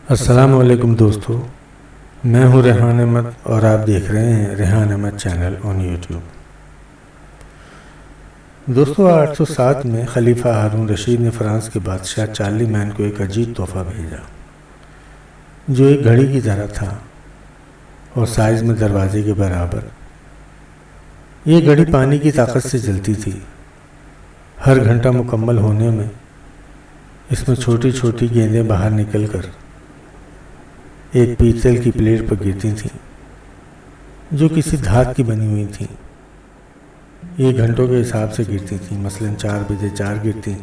السلام علیکم دوستو، میں ہوں ریحان احمد اور آپ دیکھ رہے ہیں Rehan Ahmed channel on YouTube. دوستو 807 میں خلیفہ ہارون رشید نے فرانس کے بادشاہ چارلی مین کو ایک عجیب تحفہ بھیجا جو ایک گھڑی کی طرح تھا اور سائز میں دروازے کے برابر۔ یہ گھڑی پانی کی طاقت سے جلتی تھی۔ ہر گھنٹہ مکمل ہونے میں اس میں چھوٹی چھوٹی گیندیں باہر نکل کر ایک پیتل کی پلیٹ پر گرتی تھیں جو کسی دھات کی بنی ہوئی تھی۔ یہ گھنٹوں کے حساب سے گرتی تھیں، مثلاً 4 بجے 4 گرتی،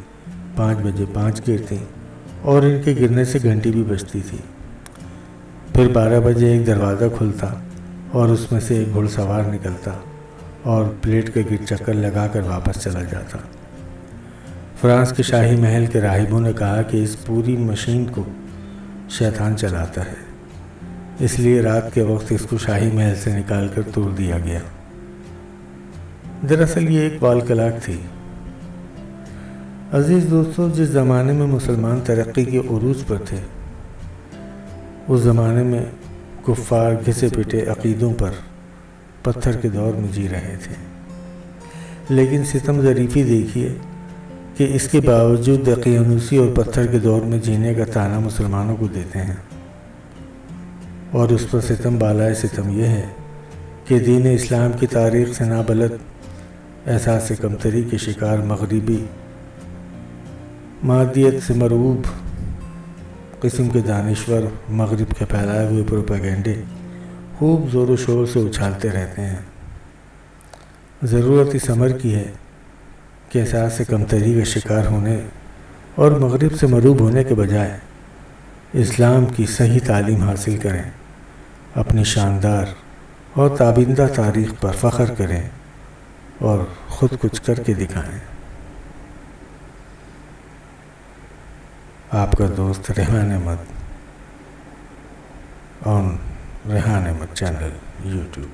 5 بجے 5 گرتی، اور ان کے گرنے سے گھنٹی بھی بجتی تھی۔ پھر 12 بجے ایک دروازہ کھلتا اور اس میں سے ایک گھڑ سوار نکلتا اور پلیٹ کے گرد چکر لگا کر واپس چلا جاتا۔ فرانس کے شاہی محل کے راہبوں نے کہا کہ اس پوری مشین کو شیطان چلاتا ہے، اس لیے رات کے وقت اس کو شاہی محل سے نکال کر توڑ دیا گیا۔ دراصل یہ ایک وال کلاک تھی۔ عزیز دوستو، جس زمانے میں مسلمان ترقی کے عروج پر تھے، اس زمانے میں کفار گھسے پٹے عقیدوں پر پتھر کے دور میں جی رہے تھے، لیکن ستم ظریفی دیکھیے کہ اس کے باوجود دقیانوسی اور پتھر کے دور میں جینے کا طعنہ مسلمانوں کو دیتے ہیں، اور اس پر ستم بالائے ستم یہ ہے کہ دین اسلام کی تاریخ سے نابلد احساس کمتری کے شکار مغربی مادیت سے مرعوب قسم کے دانشور مغرب کے پھیلائے ہوئے پروپیگنڈے خوب زور و شور سے اچھالتے رہتے ہیں۔ ضرورت اس امر کی ہے کہ احساس کمتری کا شکار ہونے اور مغرب سے مرعوب ہونے کے بجائے اسلام کی صحیح تعلیم حاصل کریں، اپنی شاندار اور تابندہ تاریخ پر فخر کریں اور خود کچھ کر کے دکھائیں۔ آپ کا دوست ریحان احمد آن ریحان احمد چینل یوٹیوب۔